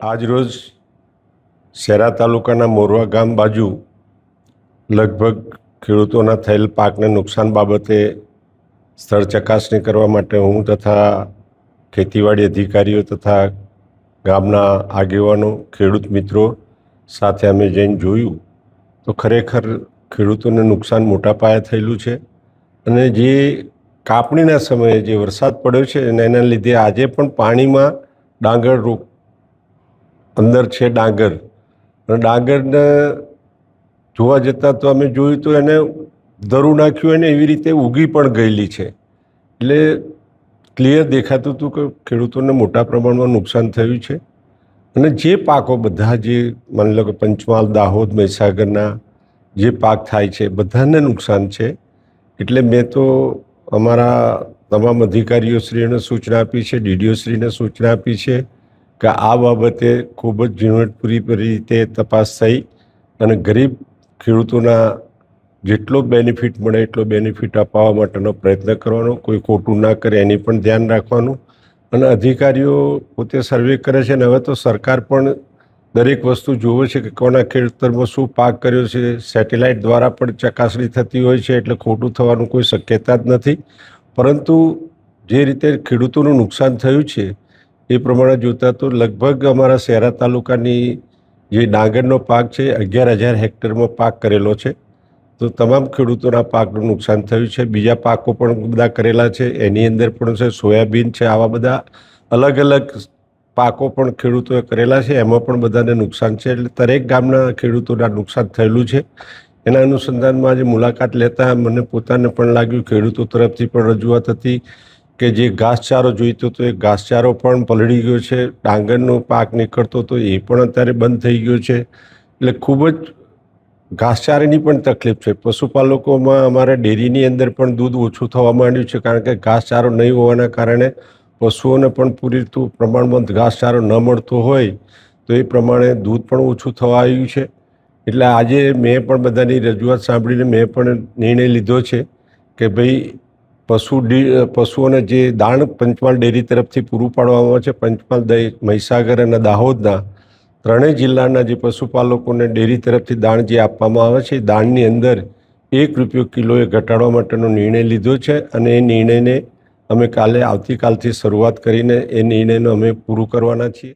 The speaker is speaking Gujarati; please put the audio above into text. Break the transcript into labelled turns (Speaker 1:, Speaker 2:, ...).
Speaker 1: આજ રોજ શહેરા તાલુકાના મોરવા ગામ બાજુ લગભગ ખેડૂતોના થયેલ પાકને નુકસાન બાબતે સ્થળ ચકાસણી કરવા માટે હું તથા ખેતીવાડી અધિકારીઓ તથા ગામના આગેવાનો ખેડૂત મિત્રો સાથે અમે જઈને જોયું તો ખરેખર ખેડૂતોને નુકસાન મોટા પાયે થયેલું છે અને જે કાપણીના સમયે જે વરસાદ પડ્યો છે અને એના લીધે આજે પણ પાણીમાં ડાંગર અંદર છે ડાંગર અને ડાંગરને જોવા જતાં તો અમે જોયું તો એને ધરું નાખ્યું અને એવી રીતે ઉગી પણ ગયેલી છે. એટલે ક્લિયર દેખાતું હતું કે ખેડૂતોને મોટા પ્રમાણમાં નુકસાન થયું છે અને જે પાકો બધા જે માની લો કે પંચમહાલ, દાહોદ, મહીસાગરના જે પાક થાય છે બધાને નુકસાન છે. એટલે મેં તો અમારા તમામ અધિકારીઓશ્રીને સૂચના આપી છે, ડીડીઓશ્રીને સૂચના આપી છે કે આ બાબતે ખૂબ જ ઝીણવટપૂરી રીતે તપાસ થઈ અને ગરીબ ખેડૂતોના જેટલો બેનિફિટ મળે એટલો બેનિફિટ અપાવવા માટેનો પ્રયત્ન કરવાનો, કોઈ ખોટું ના કરે એની પણ ધ્યાન રાખવાનું. અને અધિકારીઓ પોતે સર્વે કરે છે અને હવે તો સરકાર પણ દરેક વસ્તુ જોવે છે કે કોના ખેતરમાં શું પાક કર્યો છે. સેટેલાઇટ દ્વારા પણ ચકાસણી થતી હોય છે એટલે ખોટું થવાનું કોઈ શક્યતા જ નથી. પરંતુ જે રીતે ખેડૂતોનું નુકસાન થયું છે એ પ્રમાણે જોતાં તો લગભગ અમારા શહેરા તાલુકાની જે ડાંગરનો પાક છે 11,000 હેક્ટરમાં પાક કરેલો છે. તો તમામ ખેડૂતોના પાકનું નુકસાન થયું છે. બીજા પાકો પણ બધા કરેલા છે, એની અંદર પણ છે સોયાબીન છે, આવા બધા અલગ અલગ પાકો પણ ખેડૂતોએ કરેલા છે, એમાં પણ બધાને નુકસાન છે. એટલે દરેક ગામના ખેડૂતોના નુકસાન થયેલું છે. એના અનુસંધાનમાં આજે મુલાકાત લેતા મને પોતાને પણ લાગ્યું, ખેડૂતો તરફથી પણ રજૂઆત હતી કે જે ઘાસચારો જોઈતો હતો એ ઘાસચારો પણ પલળી ગયો છે. ડાંગરનો પાક નીકળતો હતો એ પણ અત્યારે બંધ થઈ ગયો છે. એટલે ખૂબ જ ઘાસચારાની પણ તકલીફ છે. પશુપાલકોમાં અમારા ડેરીની અંદર પણ દૂધ ઓછું થવા માંડ્યું છે કારણ કે ઘાસચારો નહીં હોવાના કારણે પશુઓને પણ પૂરતું પ્રમાણમાં ઘાસચારો ન મળતો હોય તો એ પ્રમાણે દૂધ પણ ઓછું થવા આવ્યું છે. એટલે આજે મેં પણ બધાની રજૂઆત સાંભળીને મેં પણ નિર્ણય લીધો છે કે ભાઈ પશુઓને જે દાણ પંચમહાલ ડેરી તરફથી પૂરું પાડવામાં આવે છે, પંચમહાલ, મહીસાગર અને દાહોદના ત્રણેય જિલ્લાના જે પશુપાલકોને ડેરી તરફથી દાણ જે આપવામાં આવે છે એ દાણની અંદર ₹1 કિલોએ ઘટાડવા માટેનો નિર્ણય લીધો છે અને એ નિર્ણયને અમે આવતીકાલથી શરૂઆત કરીને એ નિર્ણયને અમે પૂરું કરવાના છીએ.